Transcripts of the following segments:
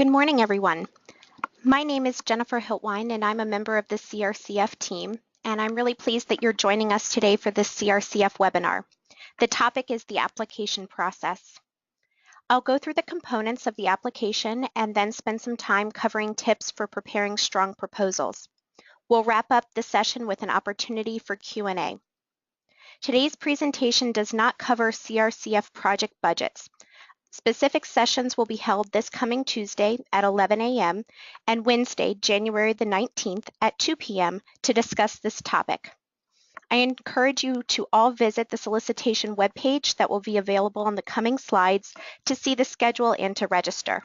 Good morning, everyone. My name is Jennifer Hiltwine, and I'm a member of the CRCF team, and I'm really pleased that you're joining us today for this CRCF webinar. The topic is the application process. I'll go through the components of the application and then spend some time covering tips for preparing strong proposals. We'll wrap up the session with an opportunity for Q&A. Today's presentation does not cover CRCF project budgets. Specific sessions will be held this coming Tuesday at 11 a.m. and Wednesday, January the 19th at 2 p.m. to discuss this topic. I encourage you to all visit the solicitation webpage that will be available on the coming slides to see the schedule and to register.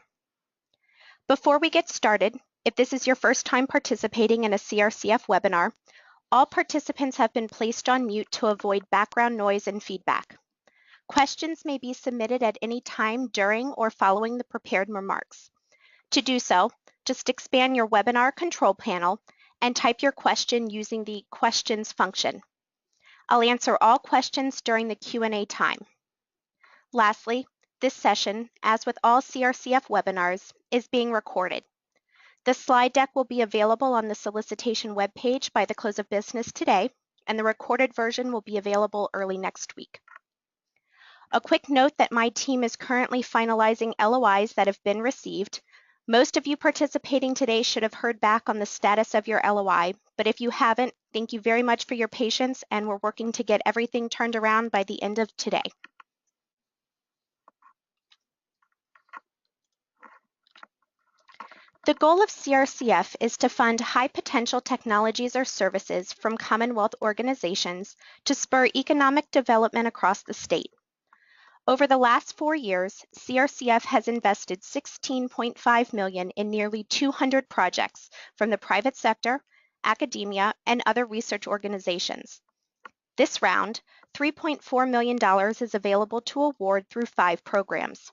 Before we get started, if this is your first time participating in a CRCF webinar, all participants have been placed on mute to avoid background noise and feedback. Questions may be submitted at any time during or following the prepared remarks. To do so, just expand your webinar control panel and type your question using the questions function. I'll answer all questions during the Q&A time. Lastly, this session, as with all CRCF webinars, is being recorded. The slide deck will be available on the solicitation webpage by the close of business today, and the recorded version will be available early next week. A quick note that my team is currently finalizing LOIs that have been received. Most of you participating today should have heard back on the status of your LOI, but if you haven't, thank you very much for your patience, and we're working to get everything turned around by the end of today. The goal of CRCF is to fund high potential technologies or services from Commonwealth organizations to spur economic development across the state. Over the last 4 years, CRCF has invested $16.5 million in nearly 200 projects from the private sector, academia, and other research organizations. This round, $3.4 million is available to award through 5 programs.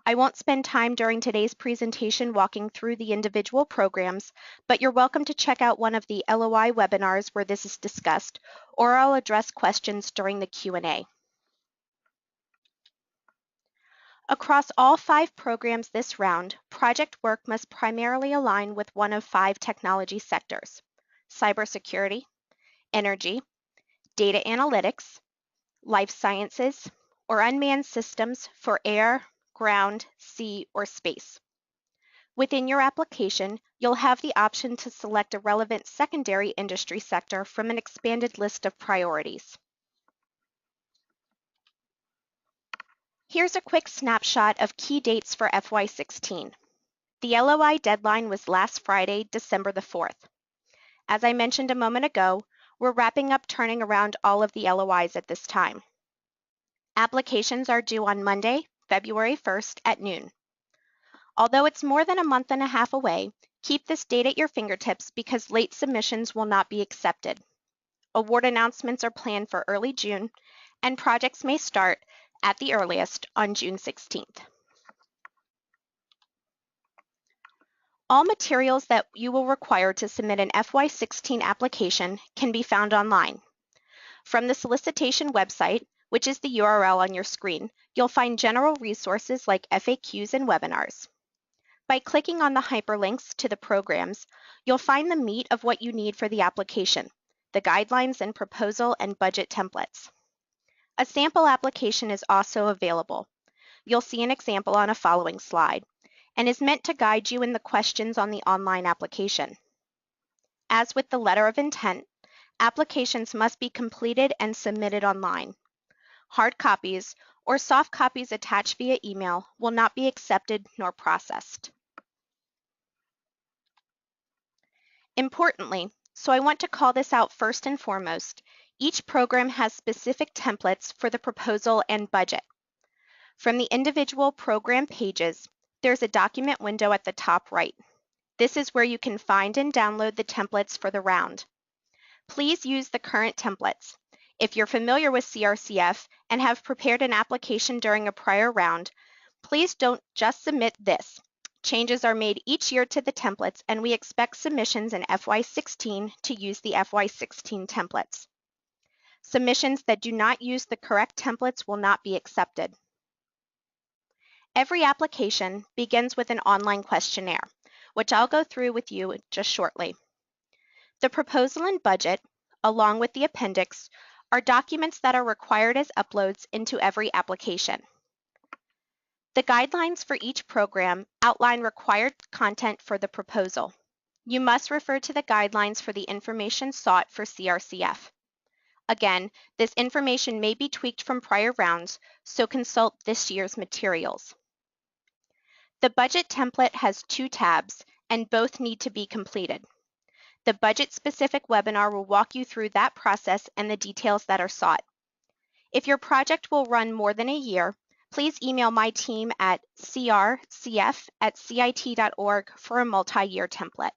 I won't spend time during today's presentation walking through the individual programs, but you're welcome to check out one of the LOI webinars where this is discussed, or I'll address questions during the Q&A. Across all 5 programs this round, project work must primarily align with one of 5 technology sectors: cybersecurity, energy, data analytics, life sciences, or unmanned systems for air, ground, sea, or space. Within your application, you'll have the option to select a relevant secondary industry sector from an expanded list of priorities. Here's a quick snapshot of key dates for FY16. The LOI deadline was last Friday, December the 4th. As I mentioned a moment ago, we're wrapping up turning around all of the LOIs at this time. Applications are due on Monday, February 1st at noon. Although it's more than a month and a half away, keep this date at your fingertips because late submissions will not be accepted. Award announcements are planned for early June, and projects may start at the earliest on June 16th. All materials that you will require to submit an FY16 application can be found online. From the solicitation website, which is the URL on your screen, you'll find general resources like FAQs and webinars. By clicking on the hyperlinks to the programs, you'll find the meat of what you need for the application: the guidelines and proposal and budget templates. A sample application is also available. You'll see an example on a following slide, and is meant to guide you in the questions on the online application. As with the letter of intent, applications must be completed and submitted online. Hard copies or soft copies attached via email will not be accepted nor processed. Importantly, so I want to call this out first and foremost, each program has specific templates for the proposal and budget. From the individual program pages, there's a document window at the top right. This is where you can find and download the templates for the round. Please use the current templates. If you're familiar with CRCF and have prepared an application during a prior round, please don't just submit this. Changes are made each year to the templates, and we expect submissions in FY16 to use the FY16 templates. Submissions that do not use the correct templates will not be accepted. Every application begins with an online questionnaire, which I'll go through with you just shortly. The proposal and budget, along with the appendix, are documents that are required as uploads into every application. The guidelines for each program outline required content for the proposal. You must refer to the guidelines for the information sought for CRCF. Again, this information may be tweaked from prior rounds, so consult this year's materials. The budget template has 2 tabs, and both need to be completed. The budget-specific webinar will walk you through that process and the details that are sought. If your project will run more than a year, please email my team at crcf@cit.org for a multi-year template.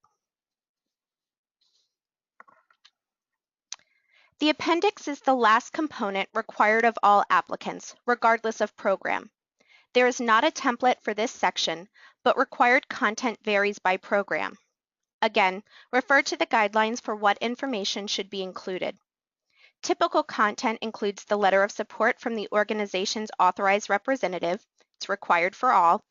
The appendix is the last component required of all applicants, regardless of program. There is not a template for this section, but required content varies by program. Again, refer to the guidelines for what information should be included. Typical content includes the letter of support from the organization's authorized representative, it's required for all,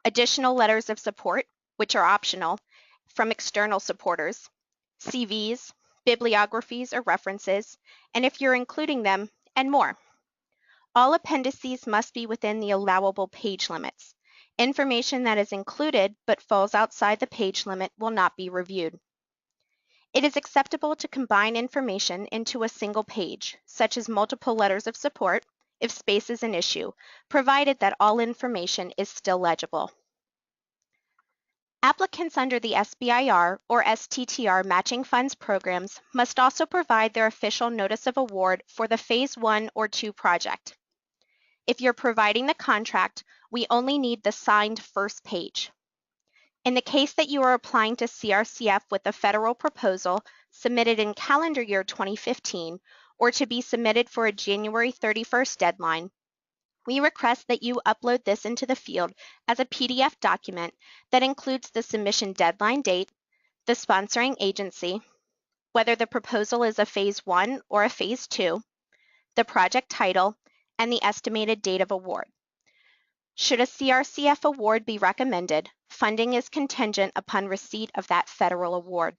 additional letters of support, which are optional, from external supporters, CVs, bibliographies or references, and if you're including them, and more. All appendices must be within the allowable page limits. Information that is included but falls outside the page limit will not be reviewed. It is acceptable to combine information into a single page, such as multiple letters of support, if space is an issue, provided that all information is still legible. Applicants under the SBIR or STTR matching funds programs must also provide their official notice of award for the Phase 1 or 2 project. If you're providing the contract, we only need the signed first page. In the case that you are applying to CRCF with a federal proposal submitted in calendar year 2015 or to be submitted for a January 31st deadline, we request that you upload this into the field as a PDF document that includes the submission deadline date, the sponsoring agency, whether the proposal is a Phase 1 or a Phase 2, the project title, and the estimated date of award. Should a CRCF award be recommended, funding is contingent upon receipt of that federal award.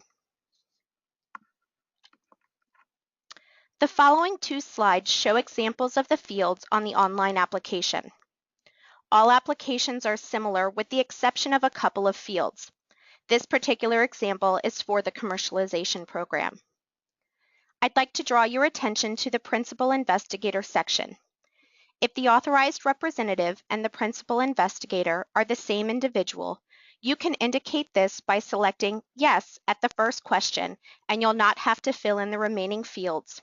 The following 2 slides show examples of the fields on the online application. All applications are similar with the exception of a couple of fields. This particular example is for the commercialization program. I'd like to draw your attention to the principal investigator section. If the authorized representative and the principal investigator are the same individual, you can indicate this by selecting Yes at the first question, and you'll not have to fill in the remaining fields.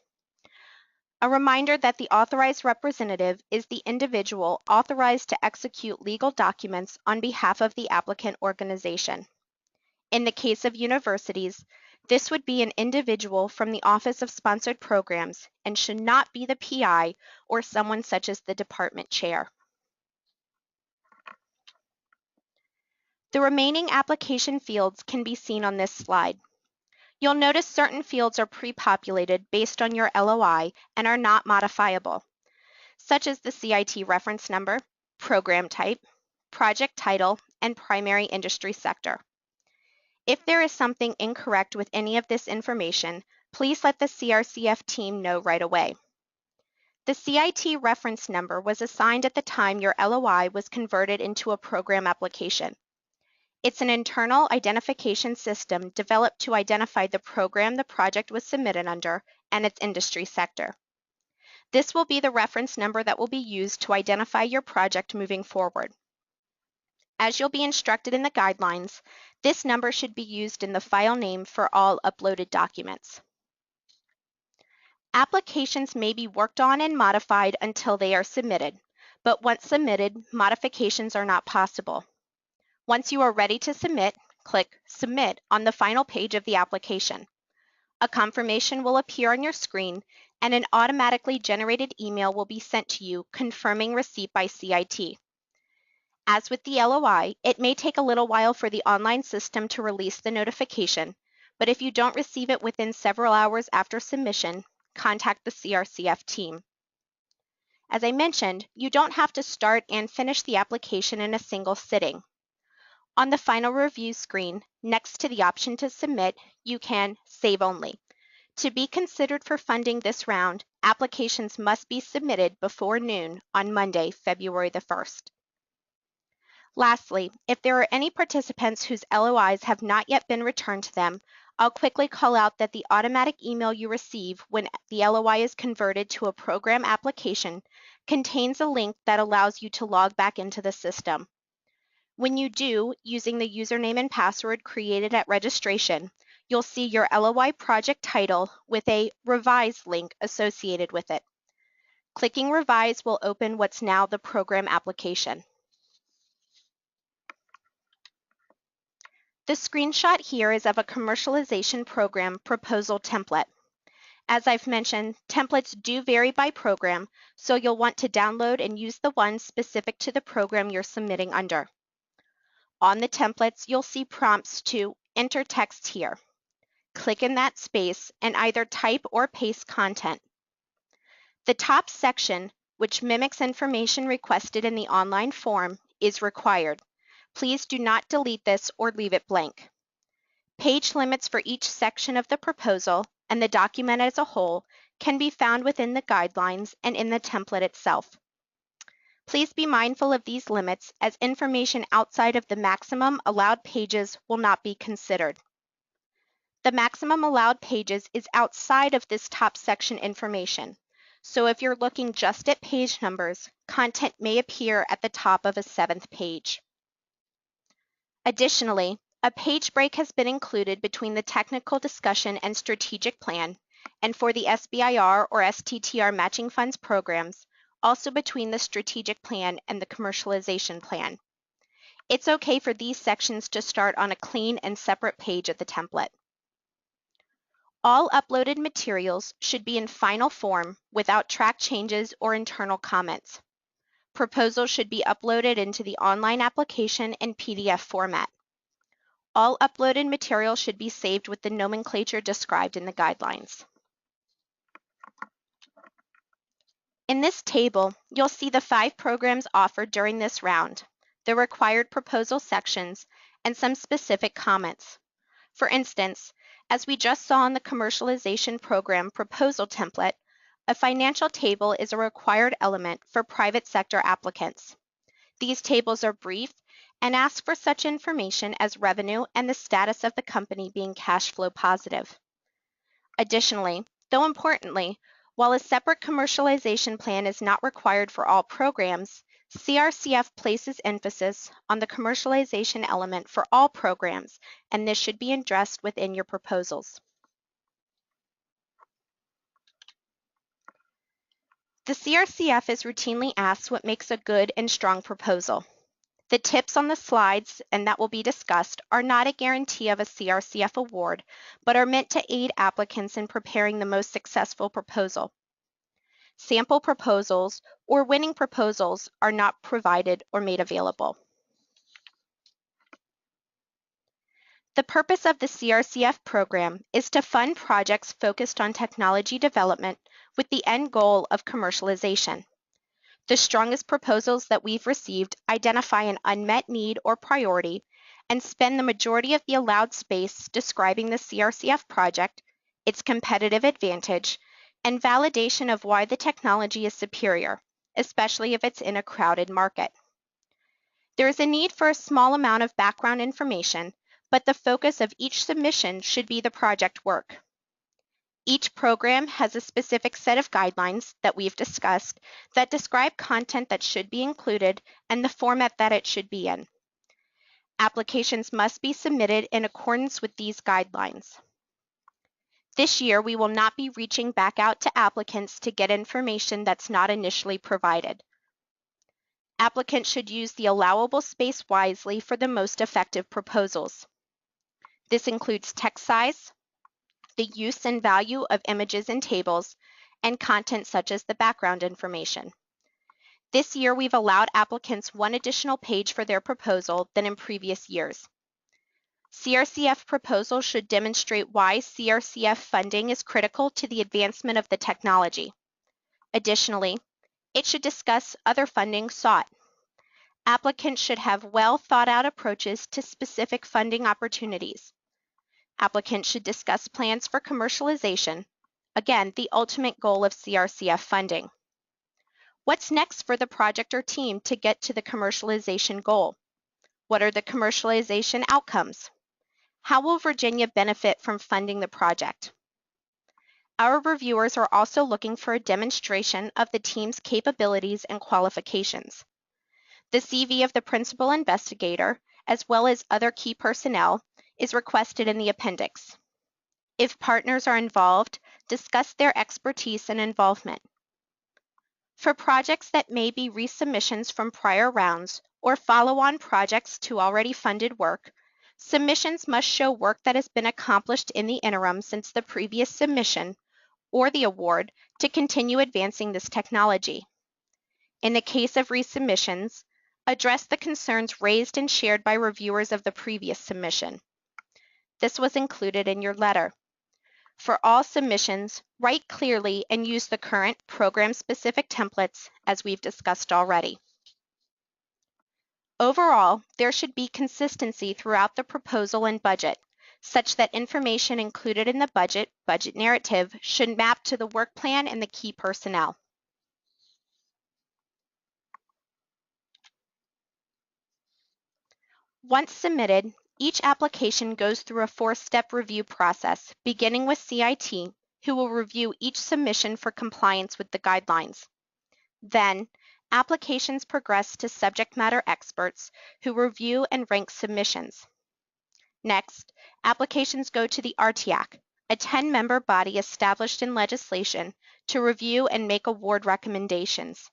A reminder that the authorized representative is the individual authorized to execute legal documents on behalf of the applicant organization. In the case of universities, this would be an individual from the Office of Sponsored Programs and should not be the PI or someone such as the department chair. The remaining application fields can be seen on this slide. You'll notice certain fields are pre-populated based on your LOI and are not modifiable, such as the CIT reference number, program type, project title, and primary industry sector. If there is something incorrect with any of this information, please let the CRCF team know right away. The CIT reference number was assigned at the time your LOI was converted into a program application. It's an internal identification system developed to identify the program the project was submitted under and its industry sector. This will be the reference number that will be used to identify your project moving forward. As you'll be instructed in the guidelines, this number should be used in the file name for all uploaded documents. Applications may be worked on and modified until they are submitted, but once submitted, modifications are not possible. Once you are ready to submit, click Submit on the final page of the application. A confirmation will appear on your screen, and an automatically generated email will be sent to you confirming receipt by CIT. As with the LOI, it may take a little while for the online system to release the notification, but if you don't receive it within several hours after submission, contact the CRCF team. As I mentioned, you don't have to start and finish the application in a single sitting. On the final review screen, next to the option to submit, you can save only. To be considered for funding this round, applications must be submitted before noon on Monday, February the 1st. Lastly, if there are any participants whose LOIs have not yet been returned to them, I'll quickly call out that the automatic email you receive when the LOI is converted to a program application contains a link that allows you to log back into the system. When you do, using the username and password created at registration, you'll see your LOI project title with a Revise link associated with it. Clicking Revise will open what's now the program application. The screenshot here is of a commercialization program proposal template. As I've mentioned, templates do vary by program, so you'll want to download and use the one specific to the program you're submitting under. On the templates, you'll see prompts to enter text here. Click in that space and either type or paste content. The top section, which mimics information requested in the online form, is required. Please do not delete this or leave it blank. Page limits for each section of the proposal and the document as a whole can be found within the guidelines and in the template itself. Please be mindful of these limits, as information outside of the maximum allowed pages will not be considered. The maximum allowed pages is outside of this top section information, so if you're looking just at page numbers, content may appear at the top of a 7th page. Additionally, a page break has been included between the technical discussion and strategic plan, and for the SBIR or STTR matching funds programs, also between the strategic plan and the commercialization plan. It's okay for these sections to start on a clean and separate page of the template. All uploaded materials should be in final form without track changes or internal comments. Proposals should be uploaded into the online application in PDF format. All uploaded material should be saved with the nomenclature described in the guidelines. In this table, you'll see the 5 programs offered during this round, the required proposal sections, and some specific comments. For instance, as we just saw in the commercialization program proposal template, a financial table is a required element for private sector applicants. These tables are brief and ask for such information as revenue and the status of the company being cash flow positive. Additionally, though importantly, while a separate commercialization plan is not required for all programs, CRCF places emphasis on the commercialization element for all programs, and this should be addressed within your proposals. The CRCF is routinely asked what makes a good and strong proposal. The tips on the slides, and that will be discussed, are not a guarantee of a CRCF award, but are meant to aid applicants in preparing the most successful proposal. Sample proposals or winning proposals are not provided or made available. The purpose of the CRCF program is to fund projects focused on technology development with the end goal of commercialization. The strongest proposals that we've received identify an unmet need or priority and spend the majority of the allowed space describing the CRCF project, its competitive advantage, and validation of why the technology is superior, especially if it's in a crowded market. There is a need for a small amount of background information, but the focus of each submission should be the project work. Each program has a specific set of guidelines that we've discussed that describe content that should be included and the format that it should be in. Applications must be submitted in accordance with these guidelines. This year, we will not be reaching back out to applicants to get information that's not initially provided. Applicants should use the allowable space wisely for the most effective proposals. This includes text size, the use and value of images and tables, and content such as the background information. This year, we've allowed applicants one additional page for their proposal than in previous years. CRCF proposals should demonstrate why CRCF funding is critical to the advancement of the technology. Additionally, It should discuss other funding sought. Applicants should have well thought out approaches to specific funding opportunities. Applicants should discuss plans for commercialization, again, the ultimate goal of CRCF funding. What's next for the project or team to get to the commercialization goal? What are the commercialization outcomes? How will Virginia benefit from funding the project? Our reviewers are also looking for a demonstration of the team's capabilities and qualifications. The CV of the principal investigator, as well as other key personnel, is requested in the appendix. If partners are involved, discuss their expertise and involvement. For projects that may be resubmissions from prior rounds or follow-on projects to already funded work, submissions must show work that has been accomplished in the interim since the previous submission or the award to continue advancing this technology. In the case of resubmissions, address the concerns raised and shared by reviewers of the previous submission. This was included in your letter. For all submissions, write clearly and use the current program-specific templates as we've discussed already. Overall, there should be consistency throughout the proposal and budget, such that information included in the budget narrative should map to the work plan and the key personnel. Once submitted, each application goes through a 4-step review process, beginning with CIT, who will review each submission for compliance with the guidelines. Then, applications progress to subject matter experts who review and rank submissions. Next, applications go to the RTAC, a 10-member body established in legislation to review and make award recommendations.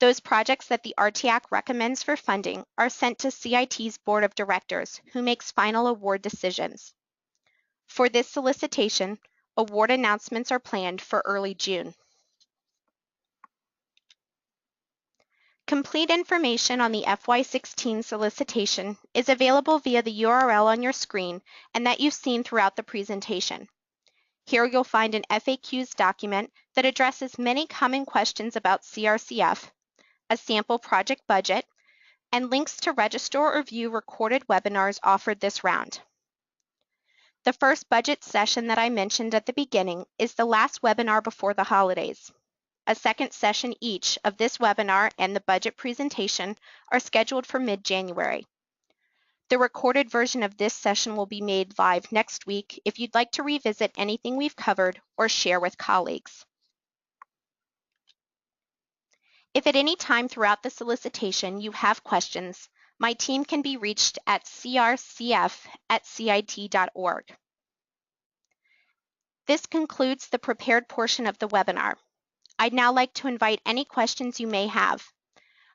Those projects that the RTAC recommends for funding are sent to CIT's Board of Directors, who makes final award decisions. For this solicitation, award announcements are planned for early June. Complete information on the FY16 solicitation is available via the URL on your screen and that you've seen throughout the presentation. Here you'll find an FAQs document that addresses many common questions about CRCF, a sample project budget, and links to register or view recorded webinars offered this round. The first budget session that I mentioned at the beginning is the last webinar before the holidays. A second session each of this webinar and the budget presentation are scheduled for mid-January. The recorded version of this session will be made live next week if you'd like to revisit anything we've covered or share with colleagues. If at any time throughout the solicitation you have questions, my team can be reached at crcf@cit.org. This concludes the prepared portion of the webinar. I'd now like to invite any questions you may have.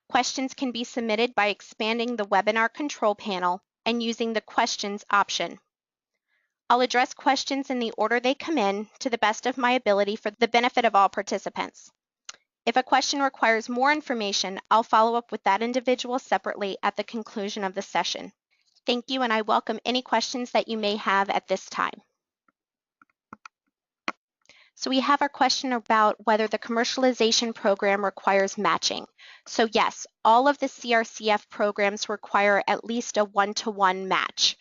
Questions can be submitted by expanding the webinar control panel and using the questions option. I'll address questions in the order they come in to the best of my ability for the benefit of all participants. If a question requires more information, I'll follow up with that individual separately at the conclusion of the session. Thank you, and I welcome any questions that you may have at this time. So we have our question about whether the commercialization program requires matching. So yes, all of the CRCF programs require at least a 1-to-1 match.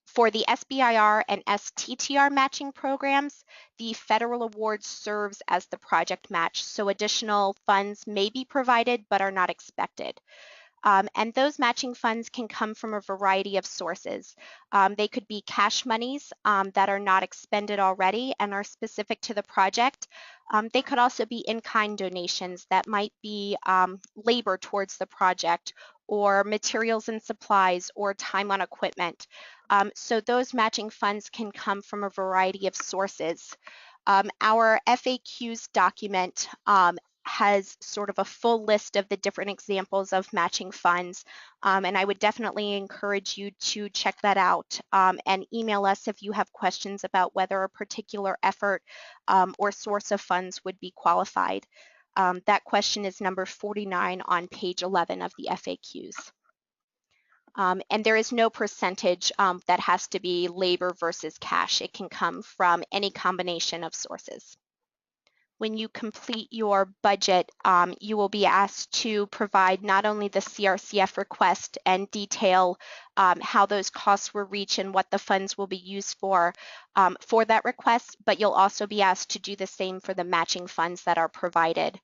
For the SBIR and STTR matching programs, the federal award serves as the project match, so additional funds may be provided but are not expected. And those matching funds can come from a variety of sources. They could be cash monies that are not expended already and are specific to the project. They could also be in-kind donations that might be labor towards the project, or materials and supplies, or time on equipment. So those matching funds can come from a variety of sources. Our FAQs document has sort of a full list of the different examples of matching funds, and I would definitely encourage you to check that out and email us if you have questions about whether a particular effort or source of funds would be qualified. That question is number 49 on page 11 of the FAQs. And there is no percentage that has to be labor versus cash. It can come from any combination of sources. when you complete your budget, you will be asked to provide not only the CRCF request and detail how those costs were reached and what the funds will be used for that request, but you'll also be asked to do the same for the matching funds that are provided.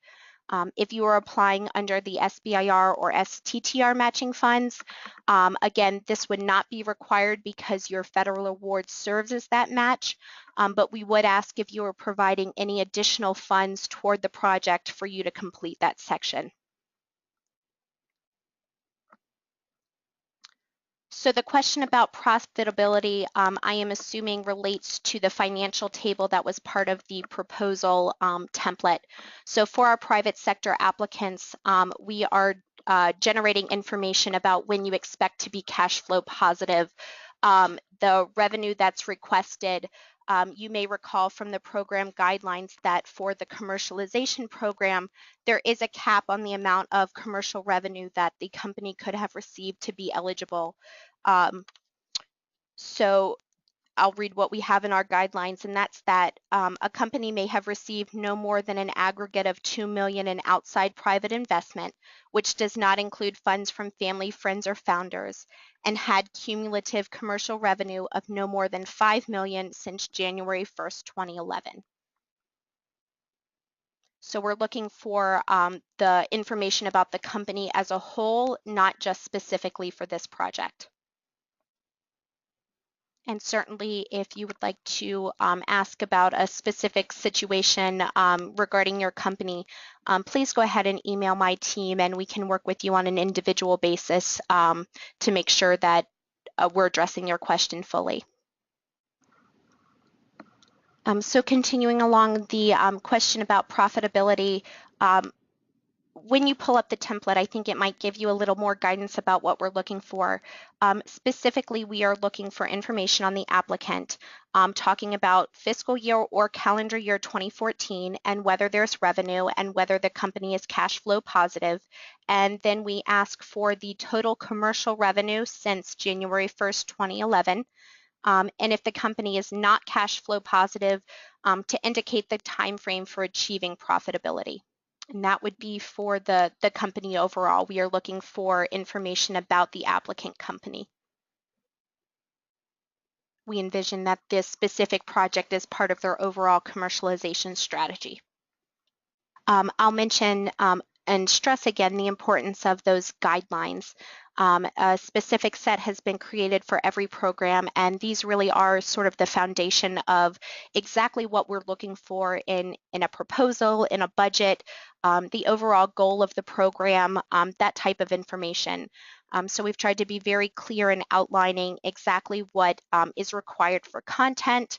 If you are applying under the SBIR or STTR matching funds, again, this would not be required because your federal award serves as that match, but we would ask if you are providing any additional funds toward the project for you to complete that section. So the question about profitability, I am assuming relates to the financial table that was part of the proposal template. So for our private sector applicants, we are generating information about when you expect to be cash flow positive. The revenue that's requested, you may recall from the program guidelines that for the commercialization program, there is a cap on the amount of commercial revenue that the company could have received to be eligible. So I'll read what we have in our guidelines, and that's that a company may have received no more than an aggregate of $2 million in outside private investment, which does not include funds from family, friends, or founders, and had cumulative commercial revenue of no more than $5 million since January 1st, 2011. So we're looking for the information about the company as a whole, not just specifically for this project. And certainly if you would like to ask about a specific situation regarding your company, please go ahead and email my team and we can work with you on an individual basis to make sure that we're addressing your question fully. So continuing along the question about profitability, when you pull up the template, I think it might give you a little more guidance about what we're looking for. Specifically, we are looking for information on the applicant, talking about fiscal year or calendar year 2014 and whether there's revenue and whether the company is cash flow positive. And then we ask for the total commercial revenue since January 1st, 2011. And if the company is not cash flow positive, to indicate the time frame for achieving profitability. And that would be for the company overall. We are looking for information about the applicant company. We envision that this specific project is part of their overall commercialization strategy. I'll mention and stress again the importance of those guidelines. A specific set has been created for every program, and these really are sort of the foundation of exactly what we're looking for in a proposal, in a budget, the overall goal of the program, that type of information. So we've tried to be very clear in outlining exactly what is required for content,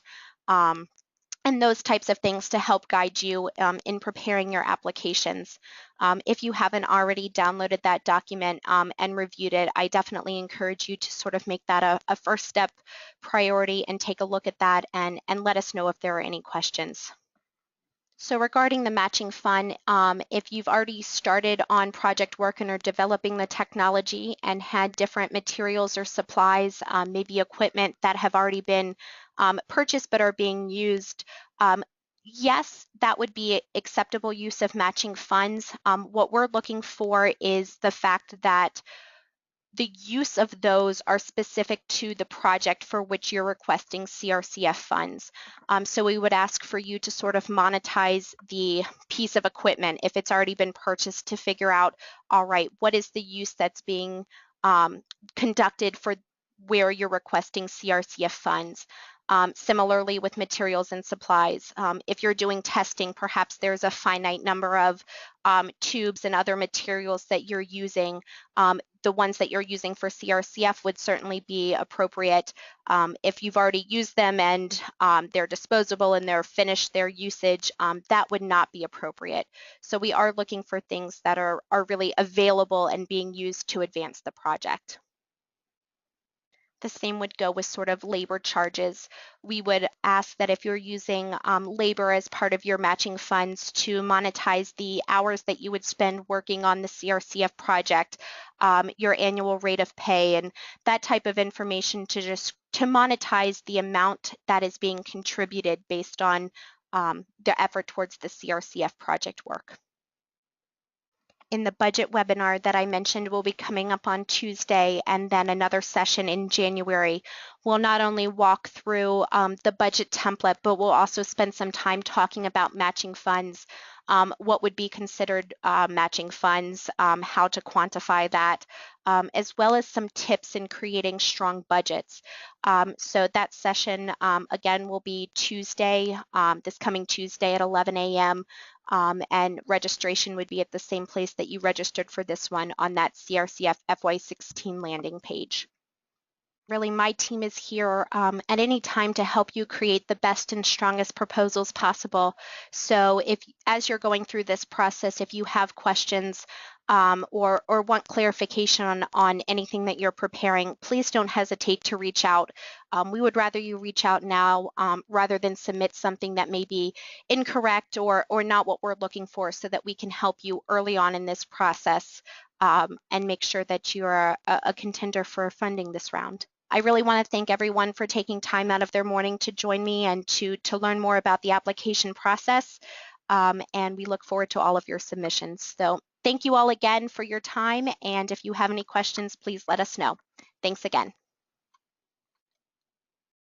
and those types of things to help guide you in preparing your applications. If you haven't already downloaded that document and reviewed it, I definitely encourage you to sort of make that a first step priority and take a look at that and let us know if there are any questions. So regarding the matching fund, if you've already started on project work and are developing the technology and had different materials or supplies, maybe equipment that have already been purchased but are being used, yes, that would be acceptable use of matching funds. What we're looking for is the fact that the use of those are specific to the project for which you're requesting CRCF funds. So we would ask for you to sort of monetize the piece of equipment if it's already been purchased to figure out, all right, what is the use that's being conducted for where you're requesting CRCF funds. Similarly with materials and supplies, if you're doing testing, perhaps there's a finite number of tubes and other materials that you're using. The ones that you're using for CRCF would certainly be appropriate. If you've already used them and they're disposable and they're finished their usage, that would not be appropriate. So we are looking for things that are really available and being used to advance the project. The same would go with sort of labor charges. We would ask that if you're using labor as part of your matching funds to monetize the hours that you would spend working on the CRCF project, your annual rate of pay and that type of information to monetize the amount that is being contributed based on their effort towards the CRCF project work. In the budget webinar that I mentioned will be coming up on Tuesday, and then another session in January. We'll not only walk through the budget template, but we'll also spend some time talking about matching funds, what would be considered matching funds, how to quantify that, as well as some tips in creating strong budgets. So that session, again, will be Tuesday, this coming Tuesday at 11 a.m. And registration would be at the same place that you registered for this one on that CRCF FY2016 landing page. Really, my team is here at any time to help you create the best and strongest proposals possible. So if, as you're going through this process, if you have questions or want clarification on anything that you're preparing, please don't hesitate to reach out. We would rather you reach out now rather than submit something that may be incorrect or not what we're looking for, so that we can help you early on in this process and make sure that you're a contender for funding this round. I really want to thank everyone for taking time out of their morning to join me and to learn more about the application process. And we look forward to all of your submissions. So thank you all again for your time. And if you have any questions, please let us know. Thanks again.